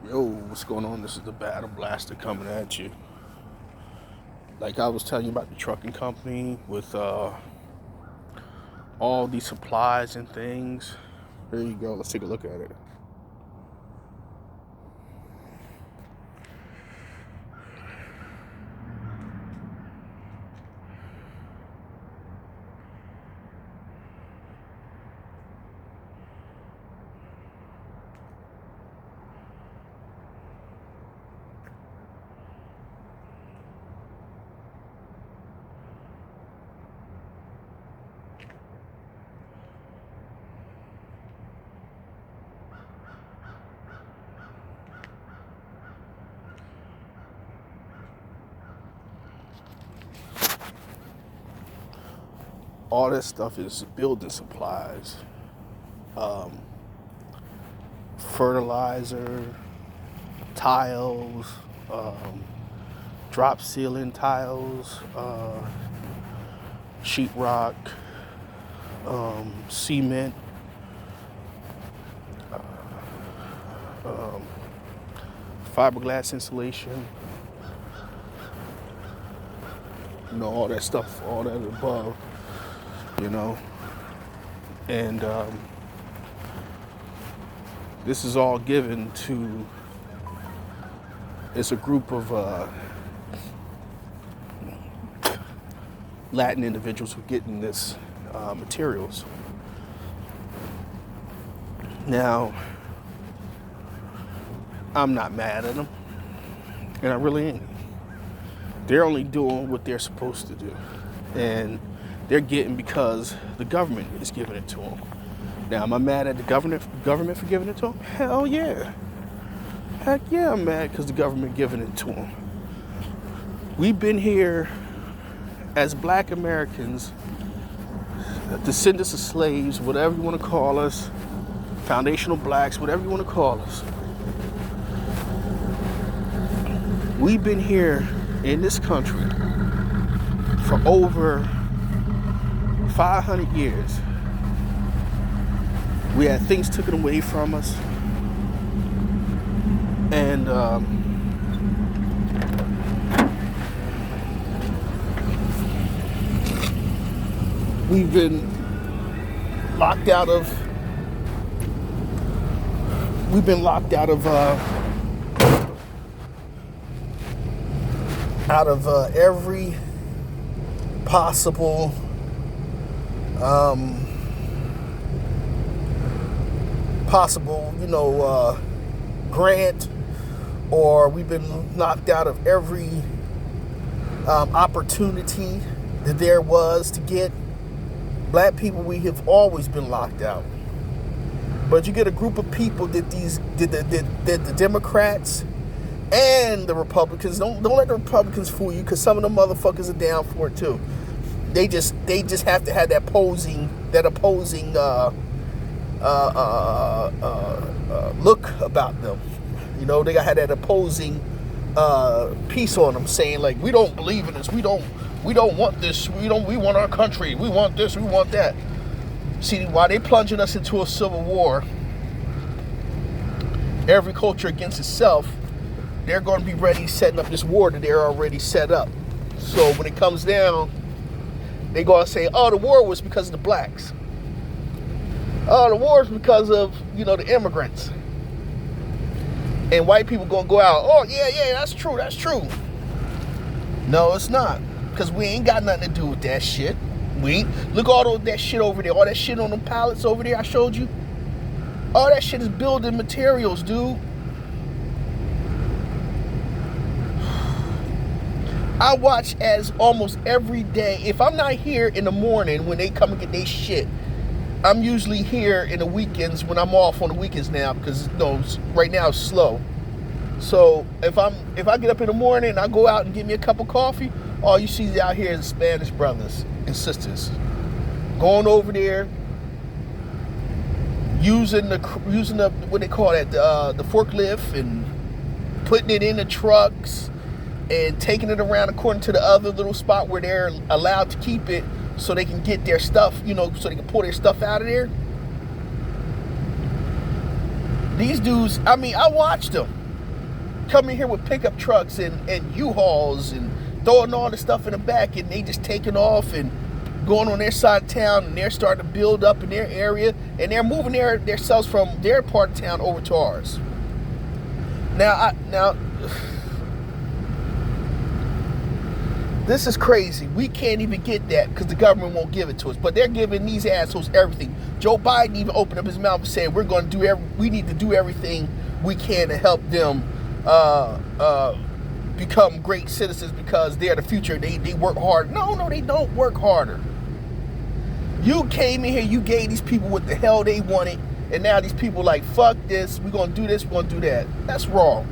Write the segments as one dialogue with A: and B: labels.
A: Yo, what's going on? This is the Battle Blaster coming at you. Like I was telling you about the trucking company with all these supplies and things. There you go. Let's take a look at it. All this stuff is building supplies, fertilizer, tiles, drop ceiling tiles, sheetrock, cement, fiberglass insulation. All that stuff, all that above. And this is all given to, it's a group of Latin individuals who are getting this materials. Now, I'm not mad at them, and I really ain't. They're only doing what they're supposed to do, and they're getting because the government is giving it to them. Now, am I mad at the government for giving it to them? Hell yeah. Heck yeah, I'm mad because the government giving it to them. We've been here as black Americans, descendants of slaves, whatever you want to call us, foundational blacks, whatever you want to call us. We've been here in this country for over 500 years. We had things taken away from us, and we've been locked out of every possible grant, or we've been knocked out of every opportunity that there was to get. Black people, we have always been locked out. But you get a group of people that the Democrats and the Republicans, don't let the Republicans fool you, because some of them motherfuckers are down for it too. They just have to have that opposing look about them. They got to have that opposing piece on them, saying like, we don't believe in this, we don't want this, we want our country, we want this, we want that. See, while they plunging us into a civil war, every culture against itself, they're going to be ready setting up this war that they're already set up. So when it comes down, they're going to say, oh, the war was because of the blacks. Oh, the war is because of, the immigrants. And white people going to go out, oh, yeah, that's true. No, it's not. Because we ain't got nothing to do with that shit. Look all that shit over there. All that shit on them pallets over there I showed you. All that shit is building materials, dude. I watch as almost every day. If I'm not here in the morning when they come and get their shit, I'm usually here in the weekends when I'm off on the weekends now, because right now it's slow. So if I get up in the morning and I go out and get me a cup of coffee, all you see out here is Spanish brothers and sisters going over there, using the what they call that, the forklift, and putting it in the trucks and taking it around according to the other little spot where they're allowed to keep it, so they can get their stuff, so they can pull their stuff out of there. These dudes, I watched them. coming here with pickup trucks and U-Hauls and throwing all the stuff in the back, and they just taking off and going on their side of town, and they're starting to build up in their area, and they're moving their cells from their part of town over to ours. Now, this is crazy. We can't even get that because the government won't give it to us. But they're giving these assholes everything. Joe Biden even opened up his mouth and said, "We're going to we need to do everything we can to help them become great citizens because they're the future. They work hard." No, they don't work harder. You came in here, you gave these people what the hell they wanted, and now these people like, fuck this, we're going to do this, we're going to do that. That's wrong.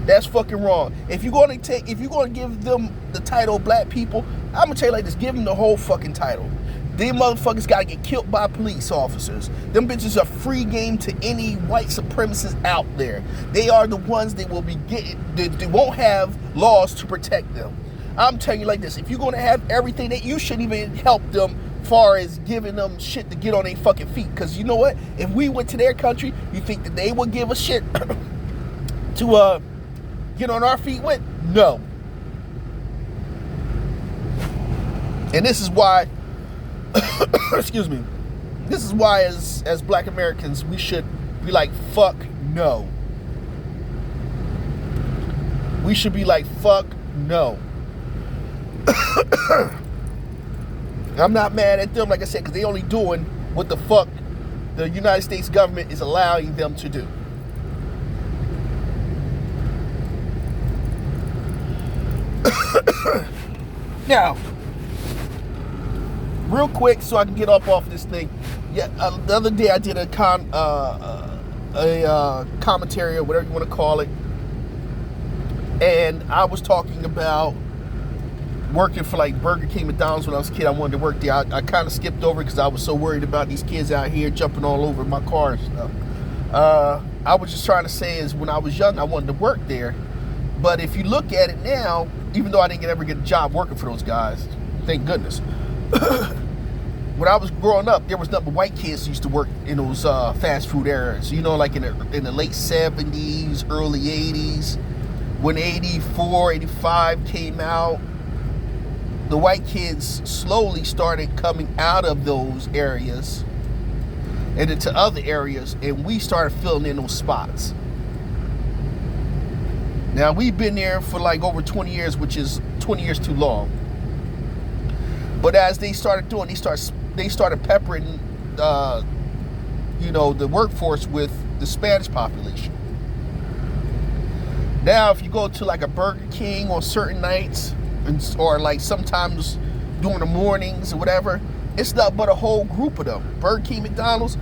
A: That's fucking wrong. If you're going to give them the title black people, I'm going to tell you like this, give them the whole fucking title. Them motherfuckers got to get killed by police officers. Them bitches are free game to any white supremacists out there. They are the ones that will be getting, they won't have laws to protect them. I'm telling you like this, if you're going to have everything, that you shouldn't even help them far as giving them shit to get on their fucking feet. Because you know what? If we went to their country, you think that they would give us shit to get on our feet with? No. And this is why, excuse me, this is why as black Americans, we should be like, fuck no. We should be like, fuck no. I'm not mad at them, like I said, because they only doing what the fuck the United States government is allowing them to do. Now, real quick, so I can get off this thing. Yeah, the other day I did a commentary or whatever you want to call it, and I was talking about working for like Burger King, McDonald's when I was a kid. I wanted to work there. I kind of skipped over it because I was so worried about these kids out here jumping all over my car and stuff. I was just trying to say is when I was young, I wanted to work there. But if you look at it now, even though I didn't ever get a job working for those guys, thank goodness. When I was growing up, there was nothing but white kids who used to work in those fast food areas. You know, like in the late 70s, early 80s, when 84, 85 came out. The white kids slowly started coming out of those areas and into other areas, and we started filling in those spots. Now, we've been there for like over 20 years, which is 20 years too long. But as they started doing, they started peppering, the workforce with the Spanish population. Now, if you go to like a Burger King on certain nights, or like sometimes during the mornings or whatever, it's not but a whole group of them. Burger King, McDonald's,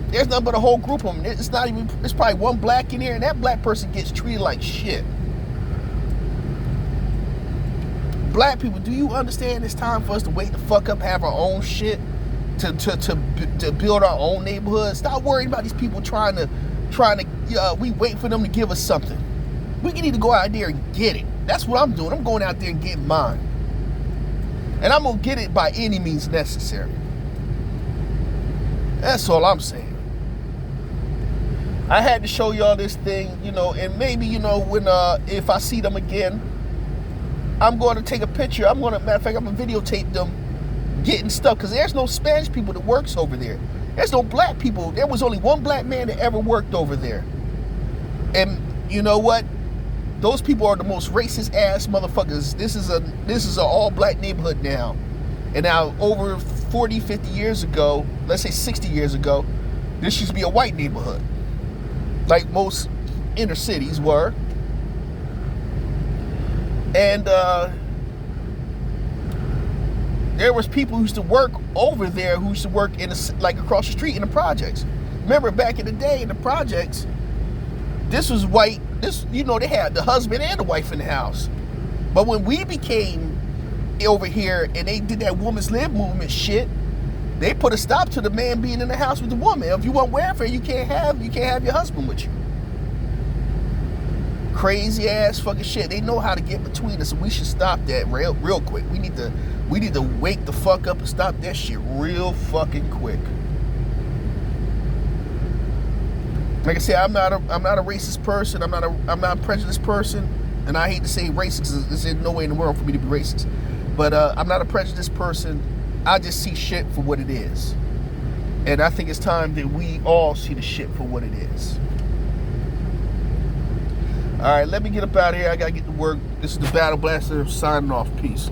A: there's nothing but a whole group of them. It's probably one black in there, and that black person gets treated like shit. Black people, do you understand it's time for us to wake the fuck up, have our own shit, to build our own neighborhood? Stop worrying about these people trying to we wait for them to give us something. We need to go out there and get it. That's what I'm doing. I'm going out there and getting mine. And I'm going to get it by any means necessary. That's all I'm saying. I had to show y'all this thing, and maybe, when if I see them again, I'm going to take a picture. Matter of fact, I'm going to videotape them getting stuff, because there's no Spanish people that works over there. There's no black people. There was only one black man that ever worked over there. And you know what? Those people are the most racist ass motherfuckers. This is an all black neighborhood now. And now over 40, 50 years ago, let's say 60 years ago, this used to be a white neighborhood. Like most inner cities were. And there was people who used to work over there who used to work like across the street in the projects. Remember back in the day in the projects, this was white. They had the husband and the wife in the house. But when we became over here and they did that woman's lib movement shit, they put a stop to the man being in the house with the woman. If you want welfare, you can't have your husband with you. Crazy ass fucking shit. They know how to get between us, and we should stop that real quick. We need to wake the fuck up and stop that shit real fucking quick. Like I said, I'm not a racist person. I'm not a prejudiced person, and I hate to say racist because there's no way in the world for me to be racist. But I'm not a prejudiced person. I just see shit for what it is, and I think it's time that we all see the shit for what it is. All right, let me get up out of here. I gotta get to work. This is the Battle Blaster signing off. Peace.